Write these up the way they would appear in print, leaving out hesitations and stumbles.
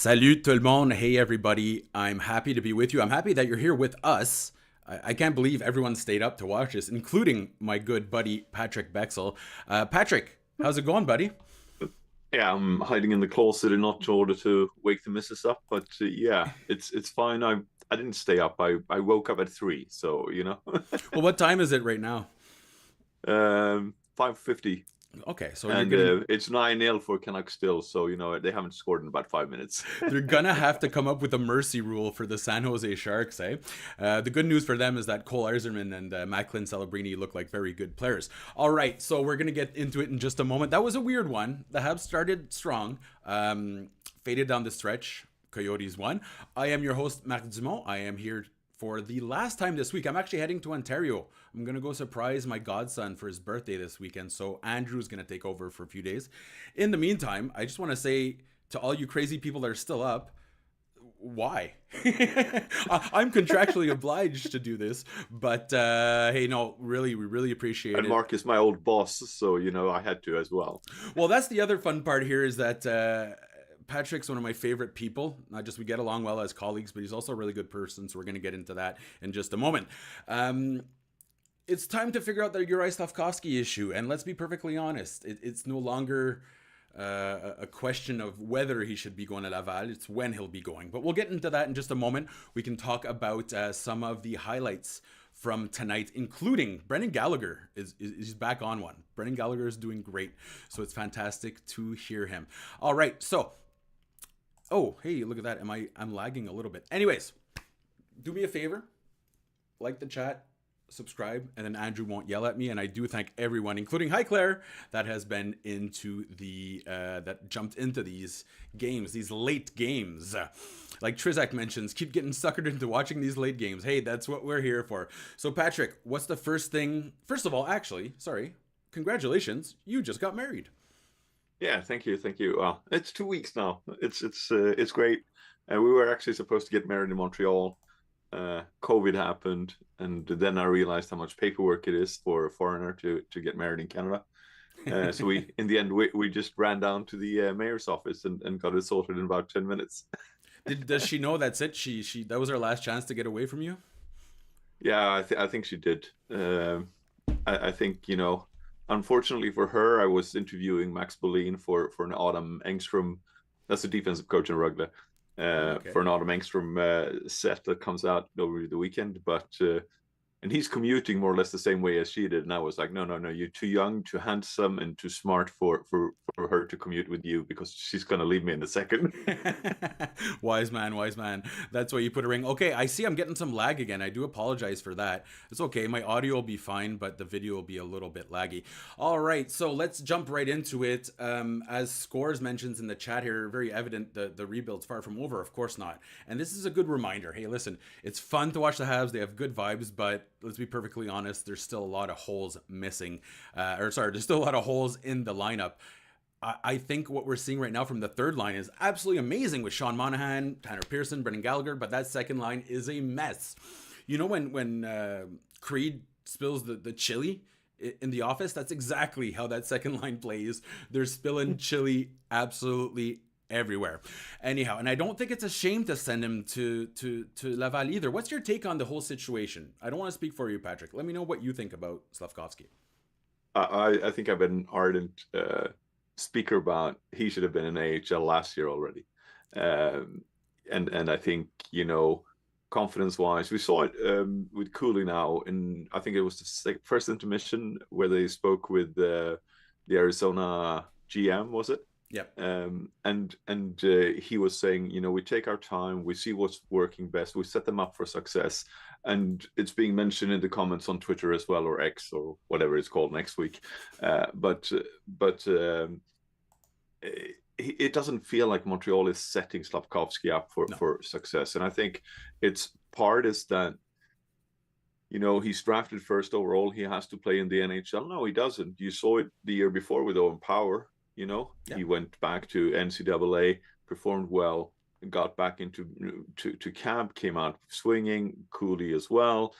Salut tout le monde. Hey everybody. I'm happy to be with you. I'm happy that you're here with us. I can't believe everyone stayed up to watch this, including my good buddy Patrik Bexell. Patrik, how's it going, buddy? Yeah, I'm hiding in the closet in not order to wake the missus up, but yeah, it's fine. I didn't stay up. I woke up at 3, so Well, what time is it right now? 5:50, Okay, so you're and gonna it's 9-0 for Canucks still. So they haven't scored in about 5 minutes. they're gonna have to come up with a mercy rule for the San Jose Sharks, eh? The good news for them is that Cole Eiserman and Macklin Celebrini look like very good players. All right, so we're gonna get into it in just a moment. That was a weird one. The Habs started strong, faded down the stretch. Coyotes won. I am your host, Marc Dumont. I am here for the last time this week. I'm actually heading to Ontario. I'm going to go surprise my godson for his birthday this weekend. So Andrew's going to take over for a few days. In the meantime, I just want to say to all you crazy people that are still up, why? I'm contractually obliged to do this, but hey, no, really, we really appreciate And it. Mark is my old boss, so I had to as well. Well, that's the other fun part here is that Patrik's one of my favorite people. Not just we get along well as colleagues, but he's also a really good person. So we're going to get into that in just a moment. It's time to figure out the Uri Slavkovsky issue, and let's be perfectly honest, it's no longer a question of whether he should be going to Laval. It's when he'll be going. But we'll get into that in just a moment. We can talk about some of the highlights from tonight, including Brendan Gallagher is back on one. Brendan Gallagher is doing great, so it's fantastic to hear him. All right, so hey, look at that. I'm lagging a little bit. Anyways, do me a favor, like the chat, subscribe, and then Andrew won't yell at me. And I do thank everyone, including Hi Claire, that has been into that jumped into these games, these late games. Like Trizak mentions, keep getting suckered into watching these late games. Hey, that's what we're here for. So Patrik, what's the first thing? First of all, actually, sorry, congratulations, you just got married. Yeah, thank you. Well, it's 2 weeks now. It's great. We were actually supposed to get married in Montreal. COVID happened, and then I realized how much paperwork it is for a foreigner to get married in Canada. So in the end, we just ran down to the mayor's office and got it sorted in about 10 minutes. Does she know that's it? She that was her last chance to get away from you? Yeah, I think she did. I think unfortunately for her, I was interviewing Max Bolin for an Autumn Engstrom. That's the defensive coach in Rugby. Okay. For an Autumn Engstrom set that comes out over the weekend. But and he's commuting more or less the same way as she did. And I was like, no, you're too young, too handsome, and too smart for her to commute with you because she's gonna leave me in a second. Wise man, wise man. That's why you put a ring. Okay, I see I'm getting some lag again. I do apologize for that. It's okay. My audio will be fine, but the video will be a little bit laggy. All right, so let's jump right into it. As Scores mentions in the chat here, very evident the rebuild's far from over. Of course not. And this is a good reminder. Hey, listen, it's fun to watch the Habs. They have good vibes, but let's be perfectly honest, there's still a lot of holes missing. There's still a lot of holes in the lineup. I think what we're seeing right now from the third line is absolutely amazing with Sean Monahan, Tanner Pearson, Brendan Gallagher, but that second line is a mess. You know when Creed spills the chili in the office, that's exactly how that second line plays. They're spilling chili absolutely everywhere. Anyhow, and I don't think it's a shame to send him to Laval either. What's your take on the whole situation? I don't want to speak for you, Patrik. Let me know what you think about Slavkovsky. I think I've been an ardent speaker about he should have been in AHL last year already. And I think, confidence wise, we saw it with Cooley now. And I think it was the first intermission where they spoke with the Arizona GM, was it? Yep. And he was saying, we take our time, we see what's working best, we set them up for success. And it's being mentioned in the comments on Twitter as well, or X, or whatever it's called next week. But it doesn't feel like Montreal is setting Slavkovsky up No. for success. And I think its part is that, he's drafted first overall. He has to play in the NHL. No, he doesn't. You saw it the year before with Owen Power. Yeah. He went back to NCAA, performed well, got back into to camp, came out swinging. Cooley as well.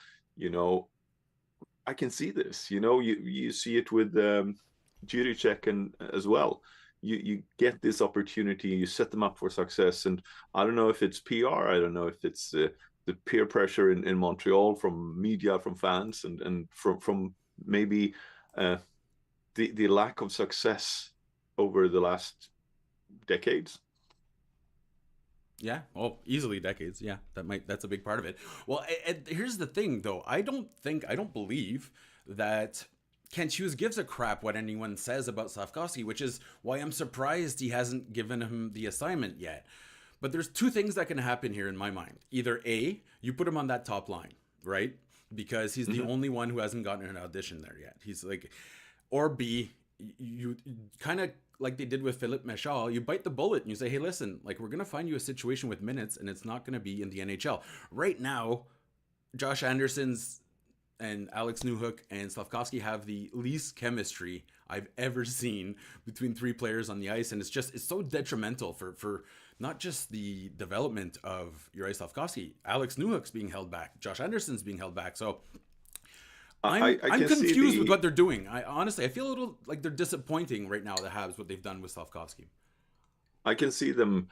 I can see this. You see it with Juricek and as well. you get this opportunity, you set them up for success. And I don't know if it's PR, I don't know if it's the peer pressure in Montreal from media, from fans, and from maybe the lack of success over the last decades. Yeah. Oh, easily decades. Yeah, that's a big part of it. Well, and here's the thing, though. I don't believe that Kent Hughes gives a crap what anyone says about Slavkovsky, which is why I'm surprised he hasn't given him the assignment yet. But there's two things that can happen here in my mind. Either A, you put him on that top line, right? Because he's the only one who hasn't gotten an audition there yet. He's like, or B, you kind of like they did with Philippe Méchal, you bite the bullet and you say, hey, listen, like we're going to find you a situation with minutes and it's not going to be in the NHL. Right now, Josh Anderson's and Alex Newhook and Slavkovsky have the least chemistry I've ever seen between three players on the ice. And it's so detrimental for not just the development of Yuri Slavkovsky. Alex Newhook's being held back. Josh Anderson's being held back. So I'm confused with what they're doing. I feel a little like they're disappointing right now, the Habs, what they've done with Slavkovsky. I can see them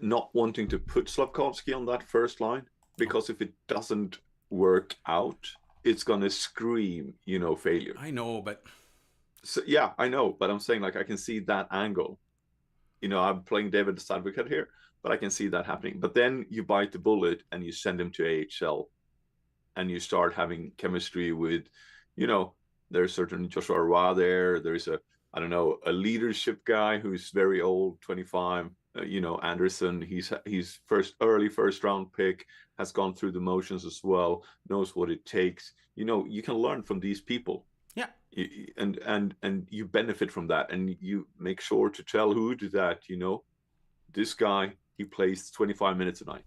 not wanting to put Slavkovsky on that first line, because if it doesn't work out, it's going to scream, failure. I know, but... So, yeah, I know, but I'm saying, like, I can see that angle. I'm playing David's advocate here, but I can see that happening. But then you bite the bullet and you send him to AHL and you start having chemistry with, there's certain Joshua Roy there. There's a leadership guy who's very old, 25, Anderson. He's early first round pick, has gone through the motions as well, knows what it takes. You can learn from these people. Yeah. And you benefit from that, and you make sure to tell who to that, this guy, he plays 25 minutes a night.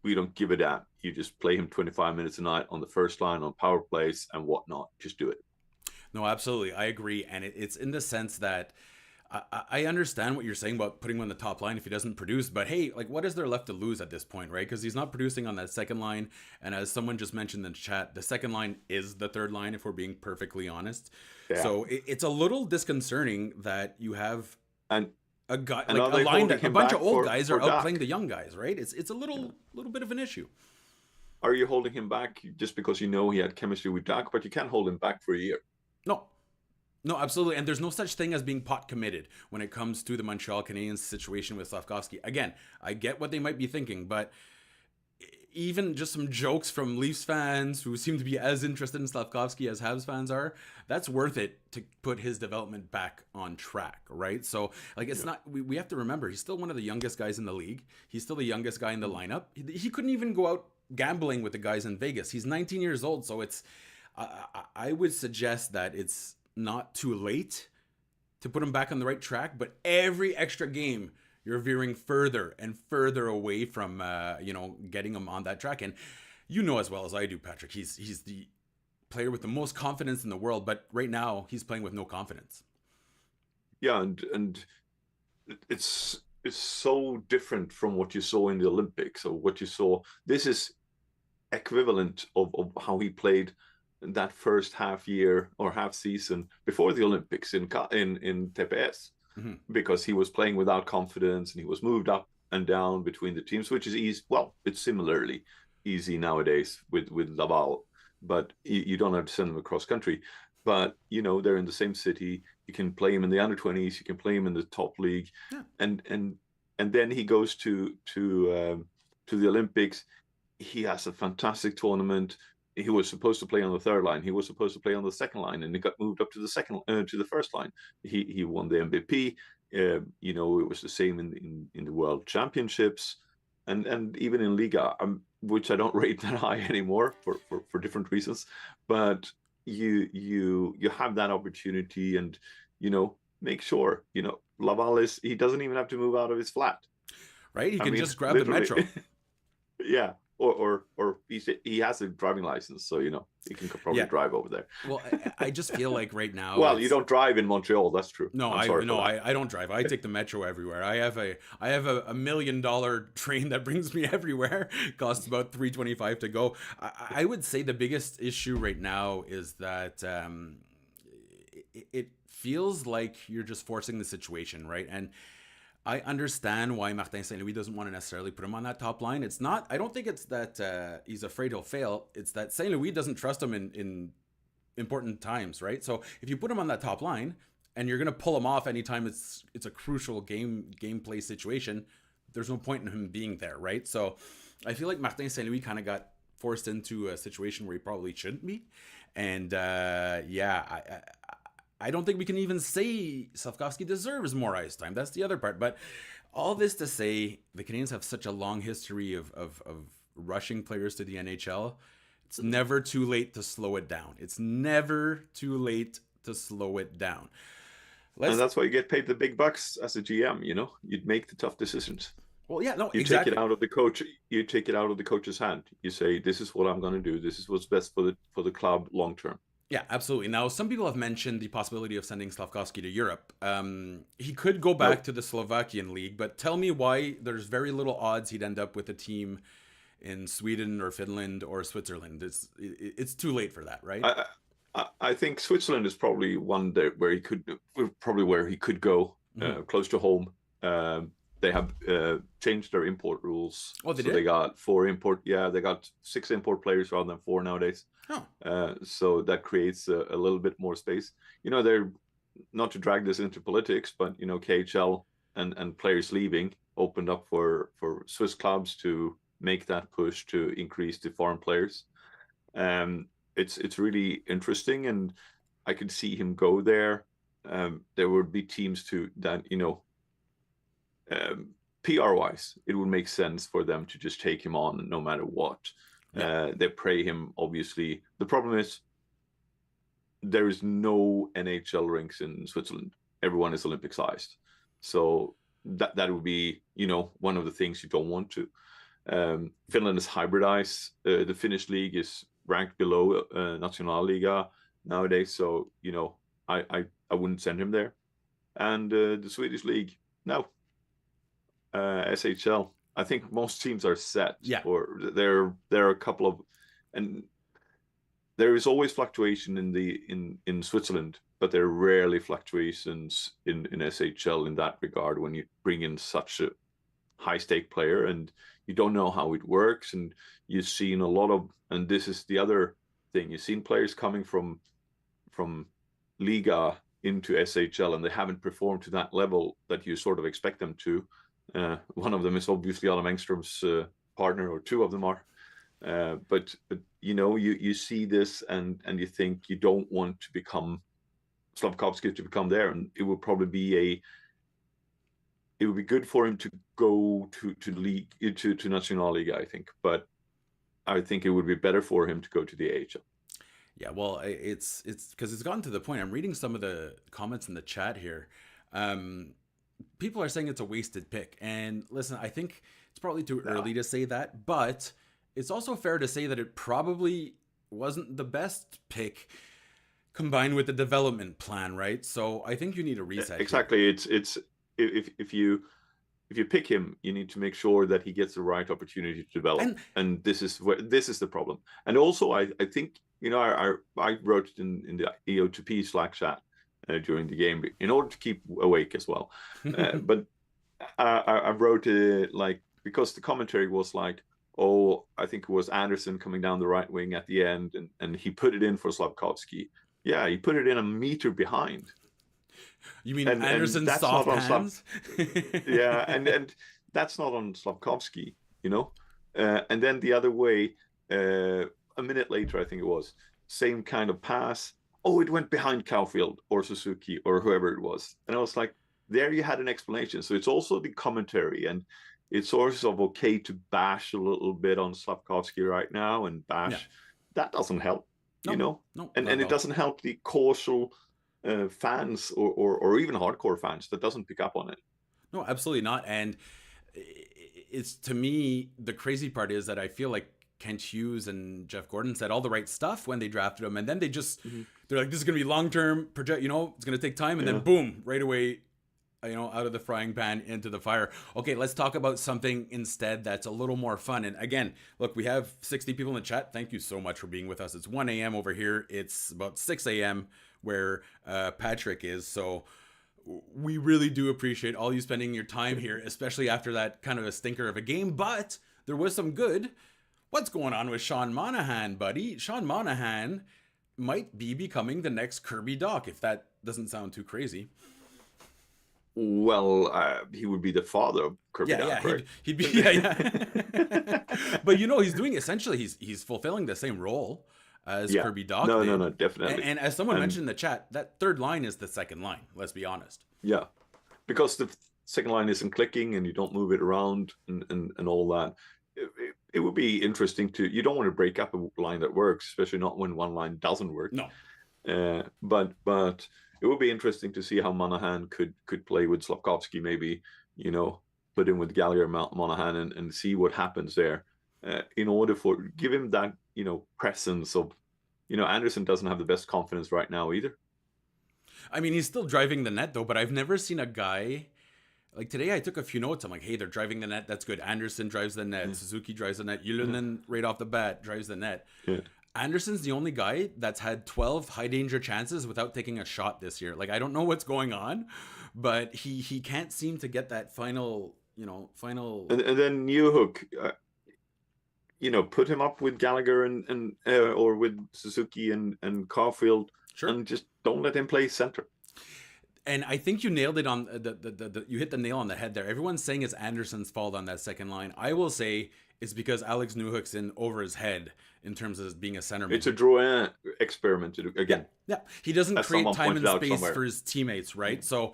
We don't give a damn. You just play him 25 minutes a night on the first line, on power plays and whatnot. Just do it. No, absolutely. I agree. And it's in the sense that I understand what you're saying about putting him on the top line if he doesn't produce, but hey, like what is there left to lose at this point, right? Because he's not producing on that second line. And as someone just mentioned in the chat, the second line is the third line, if we're being perfectly honest. Yeah. So it's a little disconcerting that you have a guy, like a line that a bunch of old guys are outplaying the young guys, right? It's a little bit of an issue. Are you holding him back just because he had chemistry with Dak, but you can't hold him back for a year? No, absolutely. And there's no such thing as being pot committed when it comes to the Montreal Canadiens situation with Slavkovsky. Again, I get what they might be thinking, but even just some jokes from Leafs fans who seem to be as interested in Slavkovsky as Habs fans are, that's worth it to put his development back on track, right? So, like, it's not, we have to remember, he's still one of the youngest guys in the league. He's still the youngest guy in the lineup. He couldn't even go out gambling with the guys in Vegas. He's 19 years old, so it's, I would suggest that it's not too late to put him back on the right track, but every extra game you're veering further and further away from getting him on that track. And as well as I do, Patrik, he's the player with the most confidence in the world, but right now he's playing with no confidence. Yeah, and it's so different from what you saw in the Olympics, or what you saw. This is equivalent of how he played that first half year or half season before the Olympics in TPS, because he was playing without confidence and he was moved up and down between the teams, which is easy. Well, it's similarly easy nowadays with Laval, but you don't have to send them across country. But they're in the same city. You can play him in the under-20s. You can play him in the top league, and then he goes to the Olympics. He has a fantastic tournament. He was supposed to play on the third line. He was supposed to play on the second line, and he got moved up to the first line. He won the MVP. It was the same in the World Championships, and even in Liga, which I don't rate that high anymore for different reasons. But you have that opportunity, and make sure Laval he doesn't even have to move out of his flat. Right, he can just grab the metro. Yeah. Or he has a driving license, so he can probably drive over there. Well, I just feel like right now. Well, you don't drive in Montreal, that's true. No, I don't drive. I take the metro everywhere. I have a $1 million train that brings me everywhere. Costs about $325 to go. I would say the biggest issue right now is that it feels like you're just forcing the situation, right? And I understand why Martin St. Louis doesn't want to necessarily put him on that top line. It's not, I don't think it's that he's afraid he'll fail. It's that St. Louis doesn't trust him in important times, right? So if you put him on that top line and you're going to pull him off anytime it's a crucial gameplay situation, there's no point in him being there, right? So I feel like Martin St. Louis kind of got forced into a situation where he probably shouldn't be. And I don't think we can even say Slavkovsky deserves more ice time. That's the other part. But all this to say, the Canadiens have such a long history of rushing players to the NHL. It's never too late to slow it down. It's never too late to slow it down. And that's why you get paid the big bucks as a GM, you know? You'd make the tough decisions. Well, yeah, no, you exactly. Take it out of the coach. You take it out of the coach's hand. You say, "This is what I'm going to do. This is what's best for the club long term." Yeah, absolutely. Now, some people have mentioned the possibility of sending Slavkovsky to Europe. He could go back to the Slovakian league, but tell me why there's very little odds he'd end up with a team in Sweden or Finland or Switzerland. It's too late for that, right? I think Switzerland is probably one there where he could go close to home. They have changed their import rules. Oh, they did? They got 4 import. Yeah, they got 6 import players rather than 4 nowadays. Oh. So that creates a little bit more space. You know, they're not to drag this into politics, but you know, KHL and players leaving opened up for Swiss clubs to make that push to increase the foreign players. It's really interesting, and I could see him go there. There would be teams that you know. PR wise, it would make sense for them to just take him on no matter what. Yeah. They pay him, obviously. The problem is there is no NHL rinks in Switzerland. Everyone is Olympic sized. So that would be, you know, one of the things you don't want to. Finland is hybridized. The Finnish league is ranked below Nationalliga nowadays. So, you know, I wouldn't send him there. And the Swedish league, no. SHL, I think most teams are set. Yeah. Or there are a couple of, and there is always fluctuation in Switzerland, but there are rarely fluctuations in SHL in that regard when you bring in such a high stake player and you don't know how it works. And you've seen a lot of, and this is the other thing, you've seen players coming from Liga into SHL and they haven't performed to that level that you sort of expect them to. One of them is obviously Adam Engstrom's partner, or 2 of them are. But you know, you see this and you think you don't want to become Slavkovsky to become there, and it would probably be it would be good for him to go to league to Nationalliga, I think. But I think it would be better for him to go to the AHL. Yeah, well, it's because it's gotten to the point. I'm reading some of the comments in the chat here. People are saying it's a wasted pick. And listen, I think it's probably too early to say that, but it's also fair to say that it probably wasn't the best pick combined with the development plan, right? So I think you need a reset. Exactly. Here. It's if you pick him, you need to make sure that he gets the right opportunity to develop. And this is the problem. And also I think, you know, I wrote it in the EO2P Slack chat during the game in order to keep awake as well. But I wrote it like, because the commentary was like, oh, I think it was Anderson coming down the right wing at the end, and he put it in for Slavkovsky. Yeah, he put it in a meter behind. You mean Anderson's soft hands? Yeah, and that's not on Slavkovsky, you know? And then the other way, a minute later, I think it was, same kind of pass. Oh, it went behind Caulfield or Suzuki or whoever it was. And I was like, there you had an explanation. So it's also the commentary, and it's also okay to bash a little bit on Slavkovsky right now and bash. Yeah. That doesn't help, you know? No, and it doesn't help the causal fans or even hardcore fans that doesn't pick up on it. No, absolutely not. And it's, to me, the crazy part is that I feel like Kent Hughes and Jeff Gordon said all the right stuff when they drafted him, and then they just they're like, this is going to be long-term project, you know, it's going to take time, and then boom, right away, you know, out of the frying pan into the fire. Okay, let's talk about something instead that's a little more fun. And again, look, we have 60 people in the chat. Thank you so much for being with us. It's 1 a.m. over here. It's about 6 a.m. where Patrik is. So we really do appreciate all you spending your time here, especially after that kind of a stinker of a game. But there was some good. What's going on with Sean Monahan, buddy? Sean Monahan might be becoming the next Kirby Dach, if that doesn't sound too crazy. Well, he would be the father of Kirby Dach, right? He'd be, yeah. But he's doing essentially, he's fulfilling the same role as Kirby Dach. No, definitely. And as someone mentioned in the chat, that third line is the second line. Let's be honest. Yeah, because the second line isn't clicking, and you don't move it around, and all that. It would be interesting to. You don't want to break up a line that works, especially not when one line doesn't work. No. But it would be interesting to see how Monahan could play with Slavkovsky, maybe, put in with Gallagher, Monahan, and see what happens there. In order give him that, presence of, Anderson doesn't have the best confidence right now either. I mean, he's still driving the net though, but I've never seen a guy like today. I took a few notes. I'm like, hey, they're driving the net. That's good. Anderson drives the net. Suzuki drives the net. Ylönen right off the bat drives the net. Yeah. Anderson's the only guy that's had 12 high danger chances without taking a shot this year. Like, I don't know what's going on, but he can't seem to get that final. And then Newhook, put him up with Gallagher and or with Suzuki and Caulfield, sure, and just don't let him play center. And I think you nailed it on you hit the nail on the head there. Everyone's saying it's Anderson's fault on that second line. I will say it's because Alex Newhook's in over his head in terms of being a centerman. It's a Drouin experiment to do again. Yeah. He doesn't create time and space for his teammates, right? So,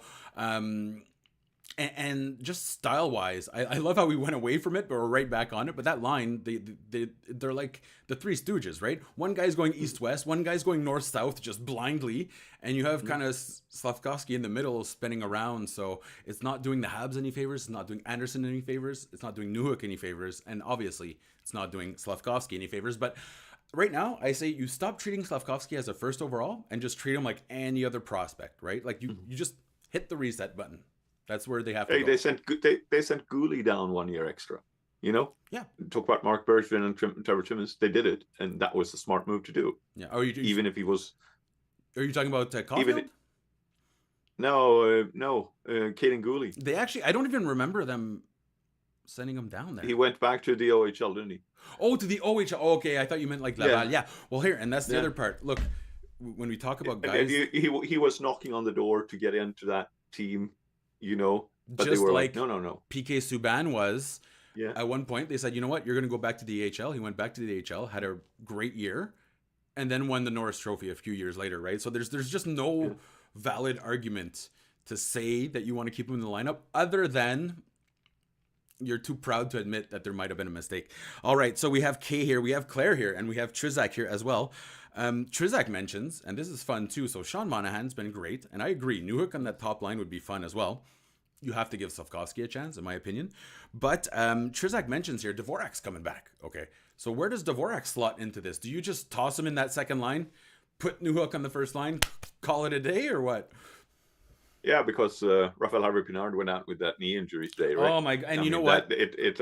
and just style wise, I love how we went away from it, but we're right back on it. But that line, they're like the Three Stooges, right? One guy's going east-west, one guy's going north-south, just blindly, and you have kind of Slavkovsky in the middle spinning around. So it's not doing the Habs any favors, it's not doing Anderson any favors, it's not doing Newhook any favors, and obviously it's not doing Slavkovsky any favors. But right now, I say you stop treating Slavkovsky as a first overall and just treat him like any other prospect, right? Like you just hit the reset button. That's where they have to go. They sent Gooley down 1 year extra. Yeah. Talk about Mark Bergevin and Trevor Timmins. They did it, and that was a smart move to do. Yeah. Even if he was. Are you talking about Caulfield? No, Caden Gooley. They actually, I don't even remember them sending him down there. He went back to the OHL, didn't he? Oh, to the OHL. Oh, okay, I thought you meant like Laval. Yeah. Well, here, and that's the other part. Look, when we talk about guys, he was knocking on the door to get into that team. But just they were like no. PK Subban was. Yeah. At one point, they said, you know what, you're going to go back to the AHL. He went back to the AHL, had a great year, and then won the Norris Trophy a few years later, right? So there's just no valid argument to say that you want to keep him in the lineup, other than you're too proud to admit that there might have been a mistake. All right, so we have Kay here, we have Claire here, and we have Trizak here as well. Trizak mentions, and this is fun too, so Sean Monahan's been great, and I agree, Newhook on that top line would be fun as well. You have to give Slavkovsky a chance, in my opinion. But Trizak mentions here, Dvorak's coming back. Okay, so where does Dvorak slot into this? Do you just toss him in that second line, put Newhook on the first line, call it a day, or what? Yeah, because Raphael Harvey-Pinard went out with that knee injury today, right? Oh my god! And you know what? It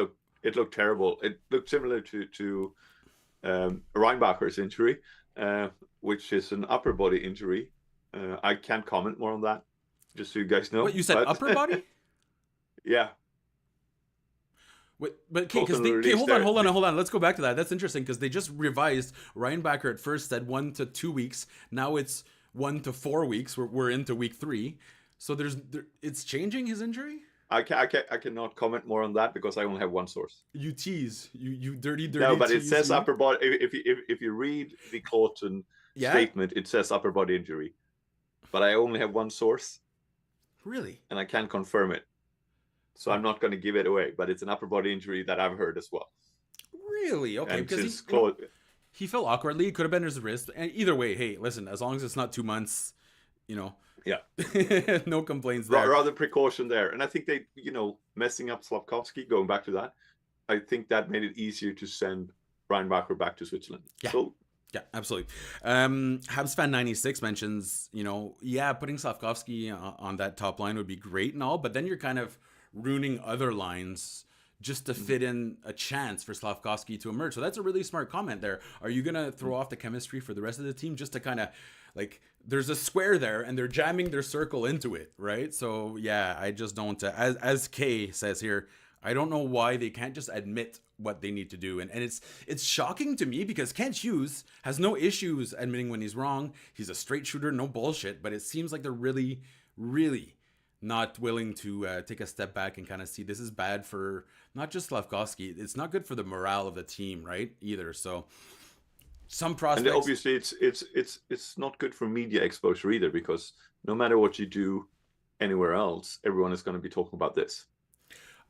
looked terrible. It looked similar to Reinbacher's injury, which is an upper body injury. I can't comment more on that, just so you guys know. What, you said upper body? Yeah. Wait, but okay, because hold on. Let's go back to that. That's interesting because they just revised. Reinbacher at first said 1 to 2 weeks. Now it's 1 to 4 weeks. We're into week 3. So it's changing his injury. I cannot comment more on that because I only have one source. You tease, you dirty. No, but tease, it says upper body. If you read the Claughton statement, it says upper body injury. But I only have one source. Really? And I can't confirm it. So I'm not going to give it away, but it's an upper body injury that I've heard as well. Really? Okay, and because he fell awkwardly. It could have been his wrist. And either way, hey, listen, as long as it's not 2 months, Yeah. no complaints there. Rather precaution there. And I think they, messing up Slavkovsky, going back to that, I think that made it easier to send Reinbacher back to Switzerland. Yeah. So, yeah, absolutely. Habs fan 96 mentions, putting Slavkovsky on that top line would be great and all, but then you're kind of ruining other lines just to fit in a chance for Slavkovsky to emerge. So that's a really smart comment there. Are you going to throw off the chemistry for the rest of the team just to kind of like, there's a square there and they're jamming their circle into it, right? So yeah, I just don't, as Kay says here, I don't know why they can't just admit what they need to do. And it's shocking to me because Kent Hughes has no issues admitting when he's wrong. He's a straight shooter, no bullshit, but it seems like they're really, really not willing to take a step back and kind of see this is bad for not just Slavkovsky. It's not good for the morale of the team, right? Either. So some prospects. And obviously, it's not good for media exposure either, because no matter what you do anywhere else, everyone is going to be talking about this.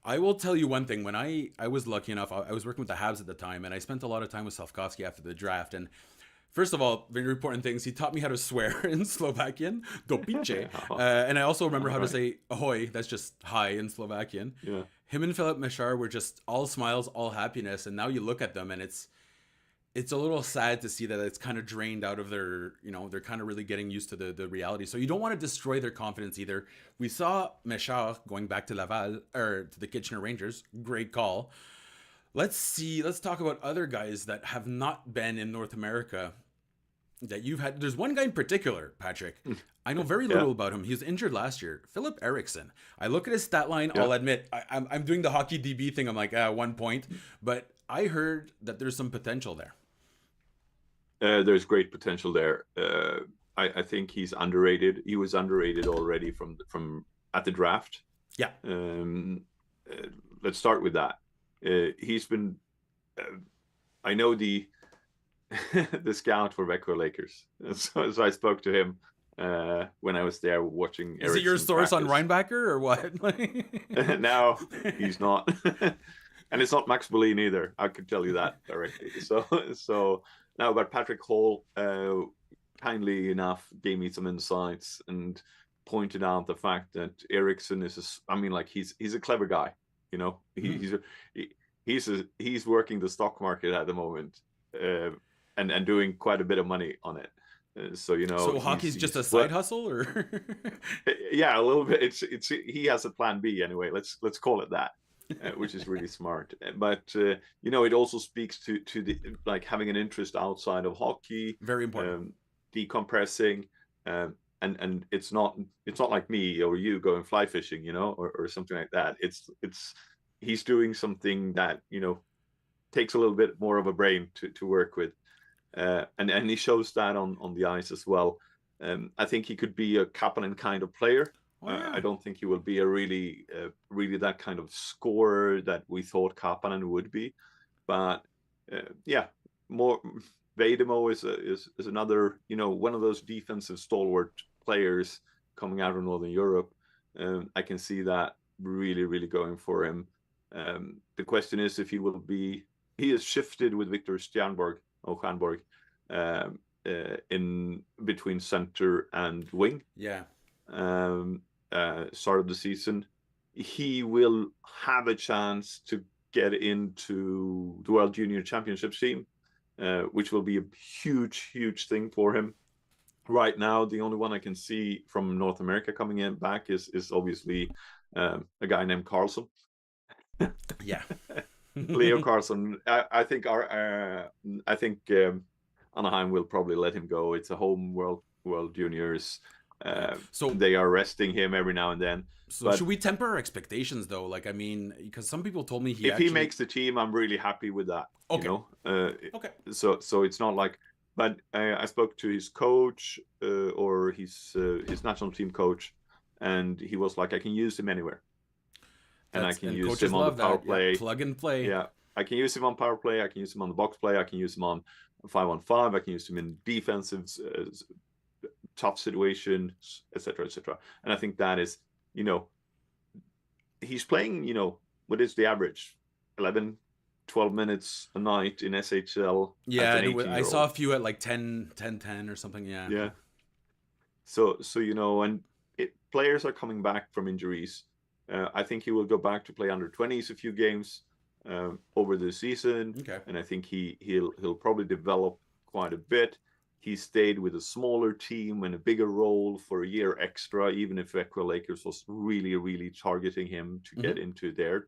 I will tell you one thing. When I was lucky enough, I was working with the Habs at the time, and I spent a lot of time with Slavkovsky after the draft. And first of all, very important things. He taught me how to swear in Slovakian, do piče. And I also remember how to say ahoy, that's just hi in Slovakian. Yeah. Him and Philip Mechar were just all smiles, all happiness. And now you look at them and it's a little sad to see that it's kind of drained out of their, they're kind of really getting used to the reality. So you don't want to destroy their confidence either. We saw Mechar going back to Laval, or to the Kitchener Rangers. Great call. Let's talk about other guys that have not been in North America that you've had. There's one guy in particular, Patrik. I know very little about him. He was injured last year. Philip Eriksson. I look at his stat line. I'll admit, I'm doing the hockey DB thing. I'm like, 1 point. But I heard that there's some potential there. There's great potential there. I think he's underrated. He was underrated already from at the draft. Yeah. Let's start with that. He's been. I know the the scout for Vancouver Lakers, so I spoke to him when I was there watching. Is it your source on Reinbacher or what? No, he's not. And it's not Max Boleyn either. I can tell you that directly. So now, but Patrick Hall, kindly enough, gave me some insights and pointed out the fact that Eriksson is, he's a clever guy. He's working the stock market at the moment, and doing quite a bit of money on it. So hockey's just a side hustle, or yeah, a little bit. It's he has a plan B anyway. Let's call it that. Which is really smart, but it also speaks to the having an interest outside of hockey. Very important. Decompressing, and it's not like me or you going fly fishing, or something like that. He's doing something that takes a little bit more of a brain to work with, and he shows that on the ice as well. I think he could be a Kapanen kind of player. I don't think he will be a really that kind of scorer that we thought Kapanen would be, but more Vejdemo is another one of those defensive stalwart players coming out of Northern Europe. I can see that really going for him. The question is if he will be. He is shifted with Victor Stjernborg in between center and wing. Yeah. Start of the season, he will have a chance to get into the World Junior Championship team, which will be a huge thing for him. Right now, the only one I can see from North America coming in back is obviously a guy named Carlson. Yeah. Leo Carlson. I think Anaheim will probably let him go. It's a home World Juniors. So they are resting him every now and then. So should we temper our expectations though? Because some people told me he makes the team, I'm really happy with that. Okay. Okay. So it's not like, but I spoke to his coach or his national team coach, and he was like, I can use him anywhere, and I can use him on the power play. Yeah, plug and play. Yeah, I can use him on power play. I can use him on the box play. I can use him on 5-on-5. I can use him in defensive. Tough situations, etc. And I think that is, he's playing, what is the average? 11, 12 minutes a night in SHL. Yeah, I saw a few at 10 or something. Yeah. Yeah. So and players are coming back from injuries. I think he will go back to play under 20s a few games over the season. Okay. And I think he'll probably develop quite a bit. He stayed with a smaller team and a bigger role for a year extra, even if Vancouver Lakers was really targeting him to get into their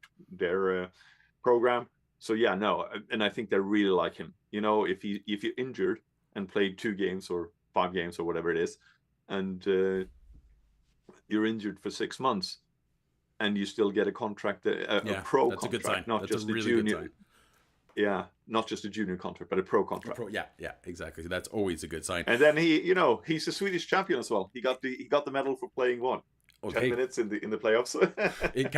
program. So yeah, no, and I think they really like him. You know, if you're injured and played 2 games or 5 games or whatever it is, and you're injured for 6 months, and you still get a contract, a pro that's contract, a good sign. not That's just a really junior. good sign. Yeah, not just a junior contract, but a pro contract. Yeah, exactly. That's always a good sign. And then he's a Swedish champion as well. He got the medal for playing 10 minutes in the playoffs. It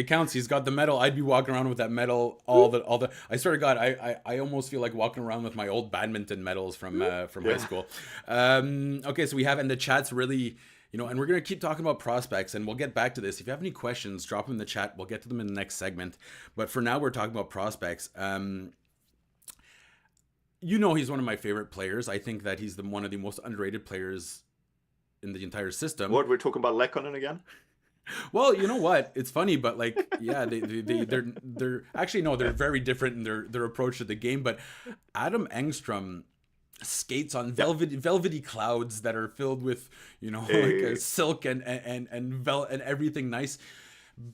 counts. He's got the medal. I'd be walking around with that medal all the. I swear to God, I almost feel like walking around with my old badminton medals from high school. Okay, so we have, and the chat's really, and we're gonna keep talking about prospects, and we'll get back to this. If you have any questions, drop them in the chat. We'll get to them in the next segment. But for now, we're talking about prospects. He's one of my favorite players. I think that he's one of the most underrated players in the entire system. What, we're talking about Lekkonen again? Well, you know what? It's funny, but they're actually, no, they're very different in their approach to the game. But Adam Engstrom skates on velvety clouds that are filled with like silk and everything nice.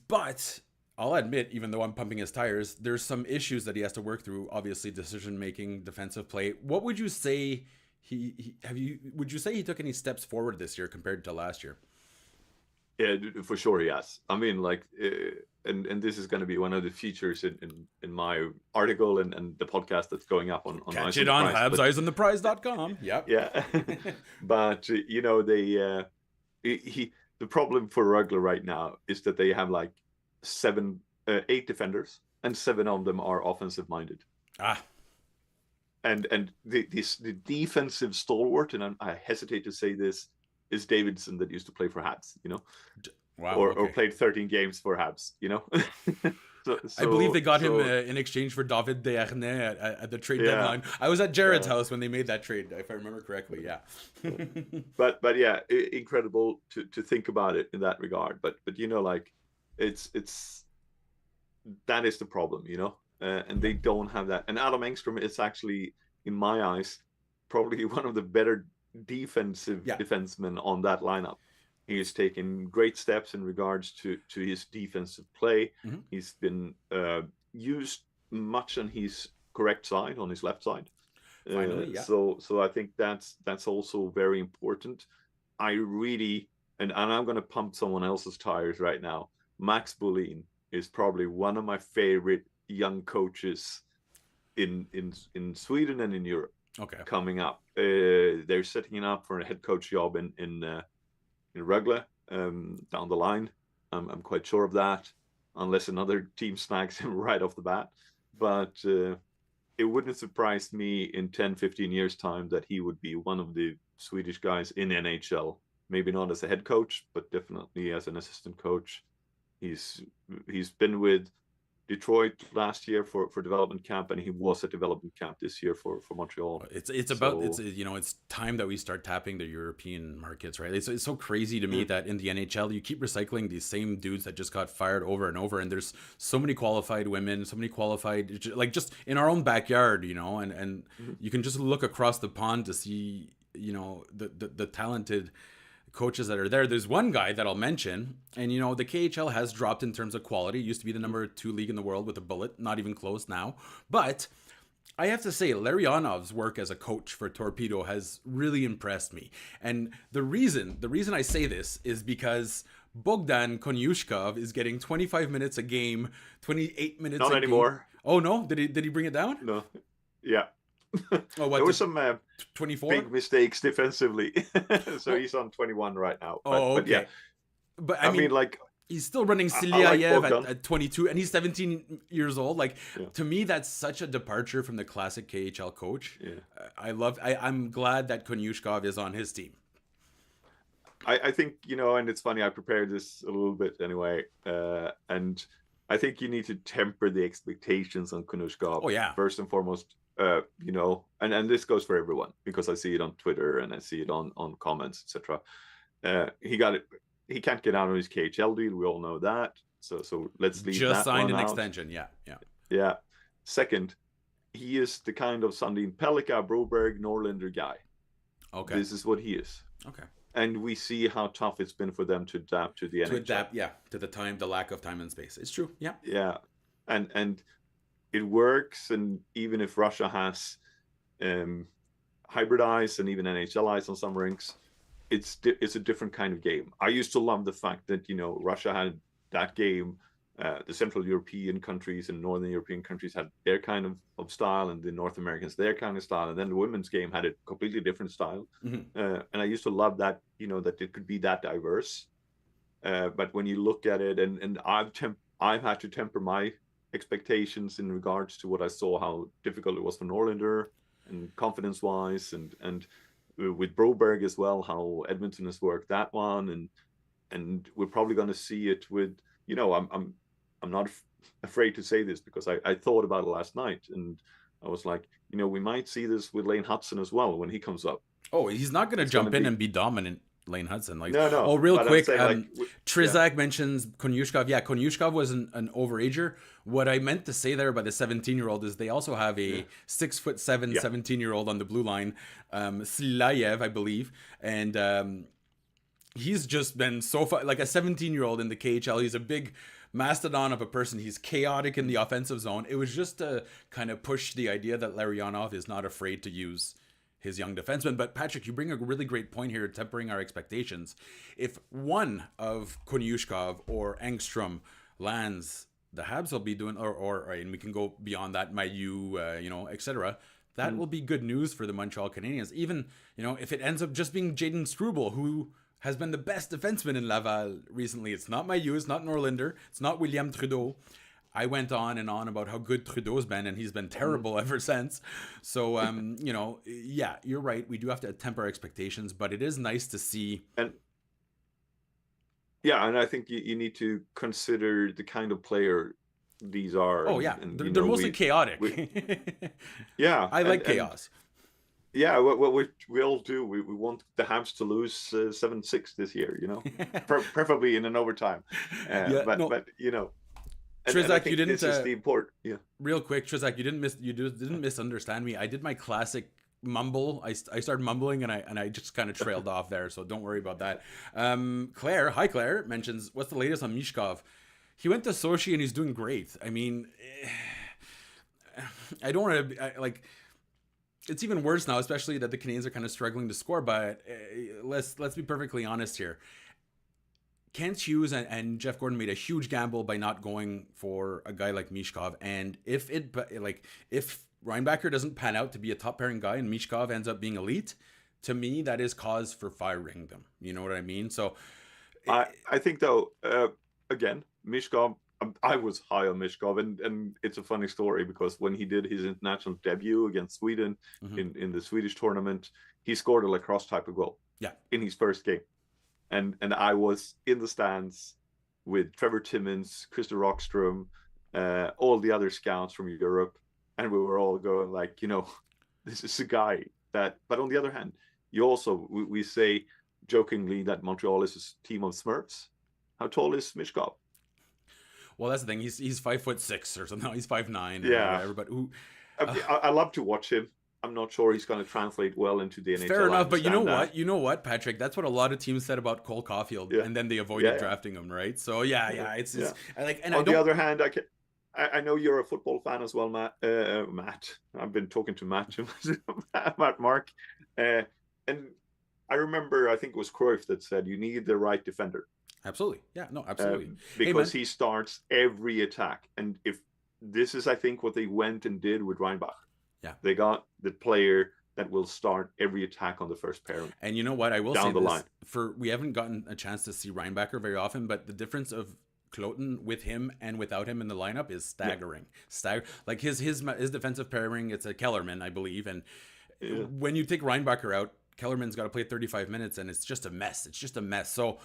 But I'll admit, even though I'm pumping his tires, there's some issues that he has to work through. Obviously, decision making, defensive play. What would you say? Would you say he took any steps forward this year compared to last year? Yeah, for sure he has. I mean, and this is going to be one of the features in my article and the podcast that's going up on Catch it on habseyesontheprize.com. Yep. Yeah. But the problem for Rögle right now is that they have like 8 defenders, and 7 of them are offensive minded. And the defensive stalwart, and I hesitate to say this, is Davidson, that used to play for Habs, Wow, or played 13 games for Habs, So, I believe they got him in exchange for David Desharnais at the trade deadline. I was at Jared's house when they made that trade, if I remember correctly. Yeah. but yeah, incredible to think about it in that regard. But it's that is the problem, and they don't have that. And Adam Engstrom is actually, in my eyes, probably one of the better defensive defensemen on that lineup. He has taken great steps in regards to his defensive play. Mm-hmm. He's been used much on his correct side, on his left side. Finally, So I think that's also very important. I really, and I'm going to pump someone else's tires right now. Max Bolin is probably one of my favorite young coaches in Sweden and in Europe. Okay. Coming up, they're setting him up for a head coach job in Rögle down the line. I'm quite sure of that, unless another team snags him right off the bat. But it wouldn't surprise me in 10-15 years time that he would be one of the Swedish guys in NHL. Maybe not as a head coach, but definitely as an assistant coach. He's been with Detroit last year for development camp, and he was at development camp this year for Montreal. It's time that we start tapping the European markets, right? It's so crazy to me that in the NHL you keep recycling these same dudes that just got fired over and over, and there's so many qualified women, so many qualified, like just in our own backyard, and you can just look across the pond to see, the talented coaches that are there. There's one guy that I'll mention, and the KHL has dropped in terms of quality. It used to be the number 2 league in the world with a bullet, not even close now. But I have to say, Larionov's work as a coach for Torpedo has really impressed me. And the reason I say this is because Bogdan Konyushkov is getting 25 minutes a game, 28 minutes not a anymore. game. Oh no, did he bring it down? No. Yeah. There were some 24 big mistakes defensively. So he's on 21 right now. Okay. But yeah. But I mean, like, he's still running Silyayev at 22, and he's 17 years old. Like, to me, that's such a departure from the classic KHL coach. Yeah. I'm glad that Konyushkov is on his team. I think, and it's funny, I prepared this a little bit anyway, and I think you need to temper the expectations on Konyushkov. Oh, yeah. First and foremost. And this goes for everyone, because I see it on Twitter and I see it on comments, etc. He can't get out of his KHL deal. We all know that. So let's leave that. Just signed an out. Extension. Yeah. Second, he is the kind of Sandin Pellikka, Broberg, Norlinder guy. Okay. This is what he is. Okay. And we see how tough it's been for them to adapt to the NHL. To the lack of time and space. It's true. Yeah. Yeah. And it works, and even if Russia has hybrid ice and even NHL ice on some rinks, it's a different kind of game. I used to love the fact that Russia had that game. The Central European countries and Northern European countries had their kind of style, and the North Americans their kind of style, and then the women's game had a completely different style. And I used to love that, that it could be that diverse. But when you look at it, and I've had to temper my expectations in regards to what I saw, how difficult it was for Norlinder and confidence-wise, and with Broberg as well, how Edmonton has worked that one, and we're probably going to see it with, I'm not afraid to say this because I thought about it last night, and I was like, we might see this with Lane Hudson as well when he comes up. Oh, he's not going to jump in and be dominant, Lane Hudson. Like, no. Oh, real quick, Trizak mentions Konyushkov. Yeah, Konyushkov was an overager. What I meant to say there about the 17-year-old is they also have a 6'7", 17-year-old on the blue line, Silayev, I believe, and he's just been so fun, like a 17-year-old in the KHL. He's a big mastodon of a person. He's chaotic in the offensive zone. It was just to kind of push the idea that Larionov is not afraid to use his young defenseman. But Patrik, you bring a really great point here, tempering our expectations. If one of Konyushkov or Engstrom lands, the Habs will be doing, or and we can go beyond that, Mayu, etc. That will be good news for the Montreal Canadiens. Even, if it ends up just being Jaden Struble, who has been the best defenseman in Laval recently. It's not Mayu, it's not Norlinder, it's not William Trudeau. I went on and on about how good Trudeau's been, and he's been terrible ever since. So, yeah, you're right. We do have to temper expectations, but it is nice to see. And I think you need to consider the kind of player these are. Oh, yeah. And, they're mostly chaotic. Yeah. I like chaos. Yeah, what we all do. We want the Habs to lose 7-6 this year, preferably in an overtime. But Trizak, you didn't. This is the important. Yeah. Real quick, Trizak, you didn't misunderstand me. I did my classic mumble. I started mumbling and I just kind of trailed off there. So don't worry about that. Claire mentions, what's the latest on Mishkov? He went to Sochi and he's doing great. I mean, I don't want to it's even worse now, especially that the Canadiens are kind of struggling to score. But let's be perfectly honest here. Kent Hughes and Jeff Gordon made a huge gamble by not going for a guy like Mishkov. And if Reinbacher doesn't pan out to be a top pairing guy and Mishkov ends up being elite, to me that is cause for firing them. You know what I mean? So I think though, again, Mishkov. I was high on Mishkov, and it's a funny story because when he did his international debut against Sweden in the Swedish tournament, he scored a lacrosse type of goal. Yeah, in his first game, and I was in the stands with Trevor Timmins, Christer Rockstrom, all the other scouts from Europe, and we were all going like, this is a guy that. But on the other hand, we say jokingly that Montreal is a team of Smurfs. How tall is Mishkov? Well, that's the thing. He's 5'6" or something. He's 5'9". Yeah. Everybody. I love to watch him. I'm not sure he's going to translate well into the NHL. Fair enough, but you know what, Patrik? That's what a lot of teams said about Cole Caulfield, and then they avoided drafting him, right? So it's like. And on the other hand, I know you're a football fan as well, Matt. I've been talking to Matt, Mark, and I remember I think it was Cruyff that said you need the right defender. Absolutely. Yeah, no, absolutely. Because he starts every attack. And if this is, I think, what they went and did with Reinbach. Yeah. They got the player that will start every attack on the first pairing. And you know what? I will say this. We haven't gotten a chance to see Reinbacher very often, but the difference of Cloten with him and without him in the lineup is staggering. Like his defensive pairing, it's a Kellerman, I believe. And when you take Reinbacher out, Kellerman's got to play 35 minutes, and it's just a mess. So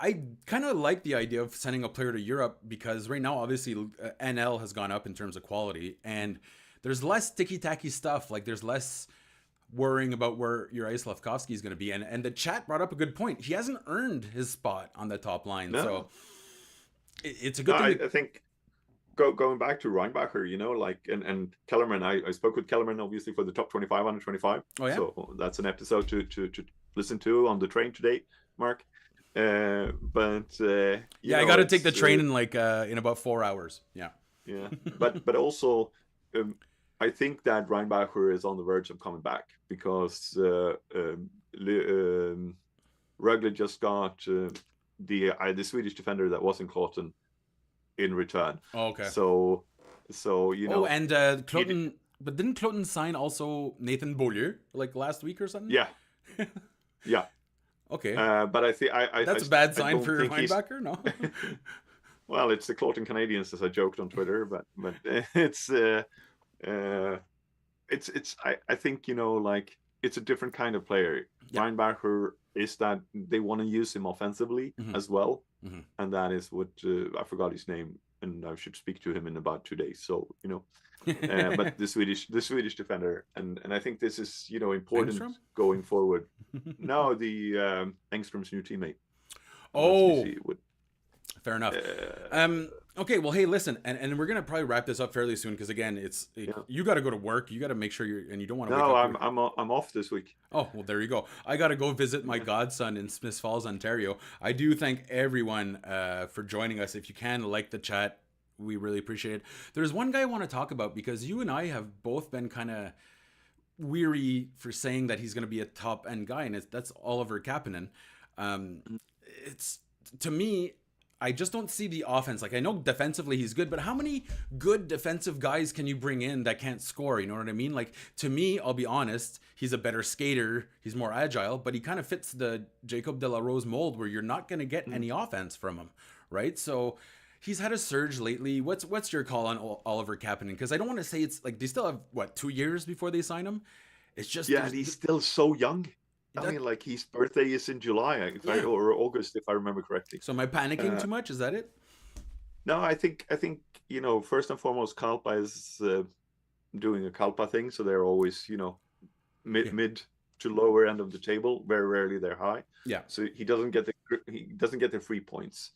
I kind of like the idea of sending a player to Europe because right now, obviously, NL has gone up in terms of quality, and there's less ticky-tacky stuff. Like, there's less worrying about where your Slavkovsky is going to be. And the chat brought up a good point. He hasn't earned his spot on the top line. No. So it's a good thing. I think going back to Reinbacher, and Kellerman, I spoke with Kellerman, obviously, for the top 25 under 25. Oh, yeah. So that's an episode to listen to on the train today, Mark. I got to take the train in in about 4 hours. Yeah. Yeah, but also, I think that Reinbacher is on the verge of coming back because Rögle just got the Swedish defender that was in Cloton in return. Oh, okay. So and Cloton, but didn't Cloton sign also Nathan Beaulieu like last week or something? Yeah, yeah. Okay. But I think that's a bad sign for Reinbacher, no? Well, it's the Cloton Canadiens, as I joked on Twitter, but it's I think like it's a different kind of player. Yeah. Reinbacher is that they want to use him offensively as well, and that is what I forgot his name, and I should speak to him in about 2 days. So but the Swedish defender, and I think this is important Engström? Going forward. No, the Engström's new teammate. Oh. Fair enough. Okay, well, hey, listen, and we're gonna probably wrap this up fairly soon because again, you got to go to work. You got to make sure you don't want to. No, I'm off this week. Oh well, there you go. I got to go visit my godson in Smiths Falls, Ontario. I do thank everyone for joining us. If you can like the chat, we really appreciate it. There's one guy I want to talk about because you and I have both been kind of weary for saying that he's going to be a top end guy, and that's Oliver Kapanen. It's to me. I just don't see the offense. Like, I know defensively he's good, but how many good defensive guys can you bring in that can't score? You know what I mean? Like, to me, I'll be honest, he's a better skater. He's more agile, but he kind of fits the Jacob de la Rose mold where you're not going to get any offense from him, right? So he's had a surge lately. What's your call on Oliver Kapanen? Because I don't want to say it's like they still have, 2 years before they sign him? It's just... Yeah, and he's still so young. I mean, like his birthday is in July, or August, if I remember correctly. So am I panicking too much? Is that it? No, I think first and foremost, Kalpa is doing a Kalpa thing, so they're always mid to lower end of the table. Very rarely they're high. Yeah. So he doesn't get the free points.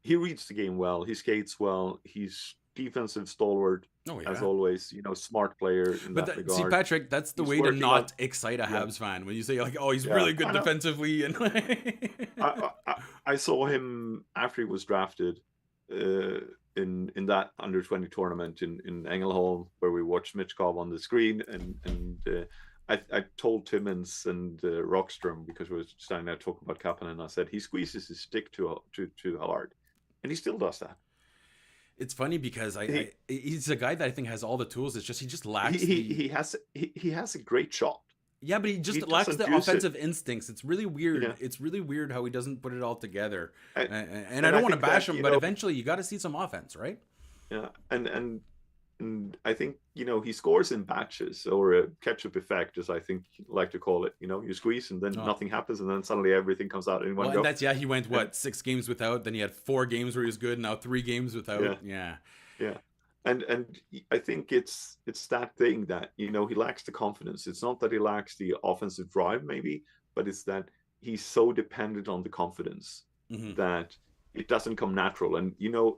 He reads the game well. He skates well. He's defensive stalwart. As always, smart player in that regard. See, Patrik, that's the way to not excite a Habs fan when you say like, "Oh, he's really good defensively." And I saw him after he was drafted in that under-20 tournament in Ängelholm, where we watched Mitchkov on the screen, and I told Timmins and Rockström, because we were standing there talking about Kapanen, I said he squeezes his stick too hard, and he still does that. It's funny because he's a guy that I think has all the tools. It's just he just lacks. He has a great shot. Yeah, but he just lacks the offensive instincts. It's really weird. Yeah. It's really weird how he doesn't put it all together. And I don't want to bash him, but eventually you got to see some offense, right? Yeah, and I think he scores in batches, or a ketchup effect, as I think you like to call it. You squeeze and then nothing happens, and then suddenly everything comes out in one go. And he went 6 games without. Then he had 4 games where he was good. Now 3 games without. Yeah. And I think it's that thing that he lacks the confidence. It's not that he lacks the offensive drive, maybe, but it's that he's so dependent on the confidence that it doesn't come natural. And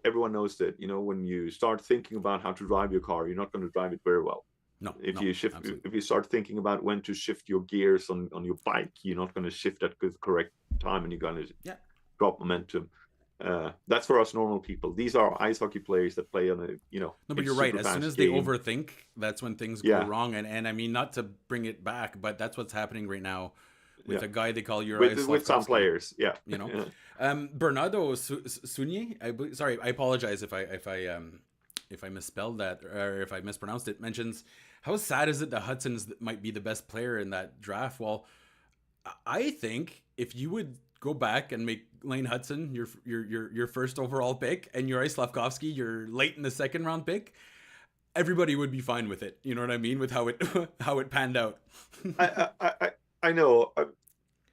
everyone knows that when you start thinking about how to drive your car, you're not going to drive it very well. No. If you start thinking about when to shift your gears on your bike, you're not going to shift at the correct time, and you're going to drop momentum. That's for us normal people. These are ice hockey players that play on a No, but you're right. As soon as they overthink, that's when things go wrong. And I mean, not to bring it back, but that's what's happening right now with a guy they call Slavkovsky. With some players. Yeah. Bernardo Sunier, sorry, I apologize if I misspelled that or if I mispronounced it, mentions how sad is it that Hudson might be the best player in that draft. Well, I think if you would go back and make Lane Hudson your first overall pick and Juraj Slavkovsky your late in the second round pick, everybody would be fine with it. You know what I mean? With how it panned out. I know.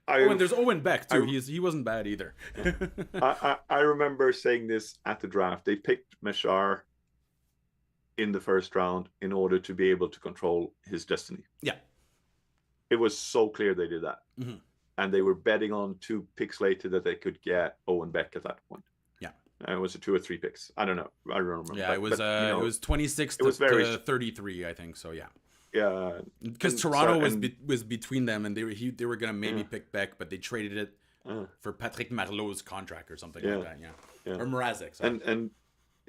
And there's Owen Beck too. He wasn't bad either. I remember saying this at the draft. They picked Meshar in the first round in order to be able to control his destiny. Yeah. It was so clear they did that. And they were betting on 2 picks later that they could get Owen Beck at that point. Yeah. It was 2 or 3 picks. I don't know. I don't remember. Yeah, it was 26 to 33, I think. So yeah. Yeah, because Toronto was between them, and they were gonna maybe pick Beck, but they traded it for Patrick Marleau's contract or something like that. Yeah. Or Mrazek. And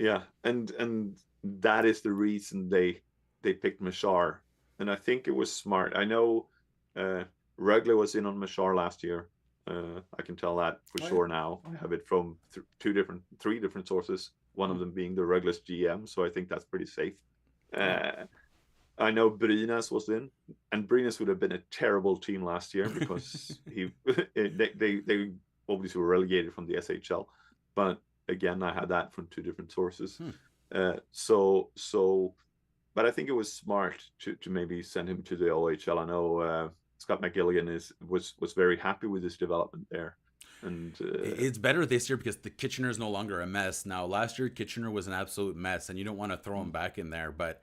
Yeah, and that is the reason they picked Machar, and I think it was smart. I know Rögle was in on Machar last year. I can tell that for sure now. I have it from three different sources. One of them being the Rögle's GM, so I think that's pretty safe. I know Brynäs was in, and Brynäs would have been a terrible team last year because they obviously were relegated from the SHL, but again, I had that from two different sources. But I think it was smart to maybe send him to the OHL. I know Scott McGilligan was very happy with his development there. And it's better this year because the Kitchener is no longer a mess. Now, last year, Kitchener was an absolute mess, and you don't want to throw him back in there. But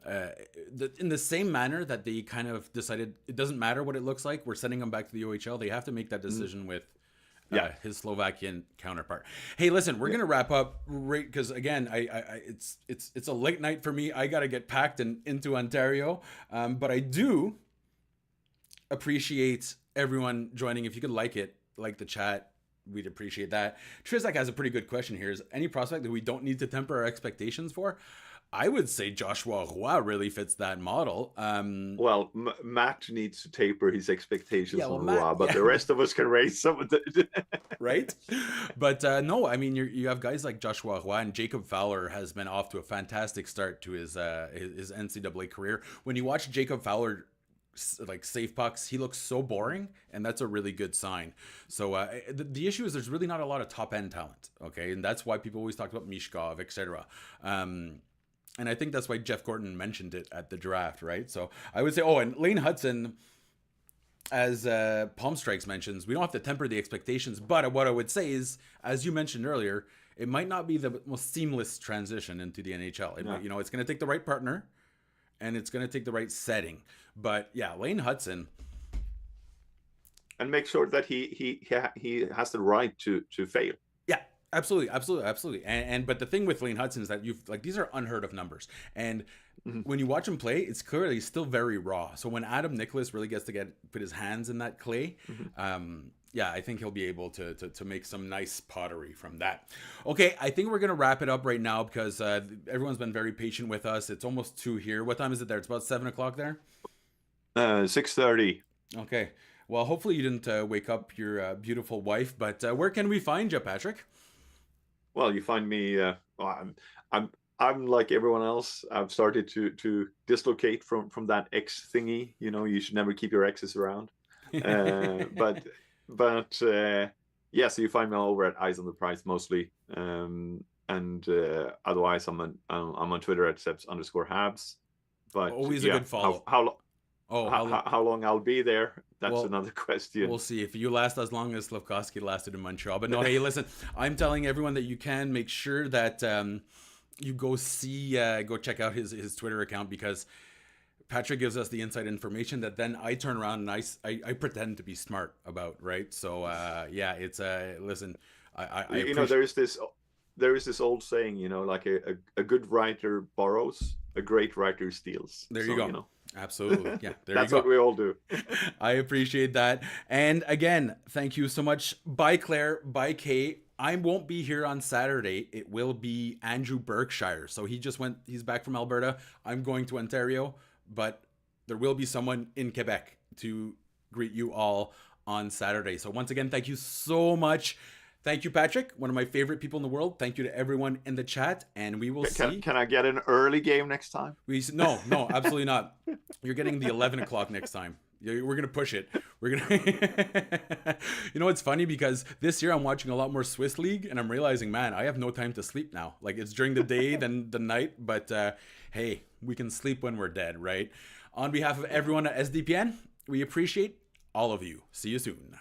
in the same manner that they kind of decided it doesn't matter what it looks like, we're sending him back to the OHL, they have to make that decision with his Slovakian counterpart. Hey, listen, we're gonna wrap up right because again, it's a late night for me. I gotta get packed and into Ontario, but I do appreciate everyone joining. If you could like the chat, we'd appreciate that. Trizak has a pretty good question here. Is any prospect that we don't need to temper our expectations for? I would say Joshua Roy really fits that model. Well, Matt needs to taper his expectations on Roy, but the rest of us can raise some of the right? But no, I mean you have guys like Joshua Roy, and Jacob Fowler has been off to a fantastic start to his NCAA career. When you watch Jacob Fowler like save pucks, he looks so boring, and that's a really good sign. So the issue is there's really not a lot of top end talent, okay, and that's why people always talk about Mishkov, etc. And I think that's why Jeff Gordon mentioned it at the draft, right? So I would say, and Lane Hudson, as Palm Strikes mentions, we don't have to temper the expectations, but what I would say is, as you mentioned earlier, it might not be the most seamless transition into the NHL. It's going to take the right partner, and it's going to take the right setting. But yeah, Lane Hudson, and make sure that he has the right to fail. Yeah, absolutely. And but the thing with Lane Hudson is that these are unheard of numbers, and when you watch him play, it's clear that he's still very raw. So when Adam Nicholas really gets to put his hands in that clay, I think he'll be able to make some nice pottery from that. Okay, I think we're gonna wrap it up right now because everyone's been very patient with us. It's almost 2 here. What time is it there? It's about 7 o'clock there. 6:30. Okay. Well, hopefully you didn't wake up your beautiful wife. But where can we find you, Patrik? Well, you find me. I'm like everyone else. I've started to dislocate from that X thingy. You should never keep your exes around. So you find me over at Eyes on the Prize mostly. And otherwise, I'm on Twitter at Seps_Habs. But always a good follow. How long I'll be there? That's another question. We'll see if you last as long as Slavkovsky lasted in Montreal. But no, hey, listen, I'm telling everyone that you can make sure that you go check out his Twitter account, because Patrik gives us the inside information that then I turn around and I pretend to be smart about, right? So it's listen, there is this old saying, like a good writer borrows, a great writer steals. There you go. Absolutely. Yeah. There That's you go. what we all do. I appreciate that. And again, thank you so much. Bye, Claire. Bye, Kay. I won't be here on Saturday. It will be Andrew Berkshire. So he's back from Alberta. I'm going to Ontario, but there will be someone in Quebec to greet you all on Saturday. So once again, thank you so much. Thank you, Patrik, one of my favorite people in the world. Thank you to everyone in the chat, and we will see. Can I get an early game next time? No, absolutely not. You're getting the 11 o'clock next time. We're going to push it. We're going to... It's funny because this year I'm watching a lot more Swiss League, and I'm realizing, man, I have no time to sleep now. Like, it's during the day, then the night, but hey, we can sleep when we're dead, right? On behalf of everyone at SDPN, we appreciate all of you. See you soon.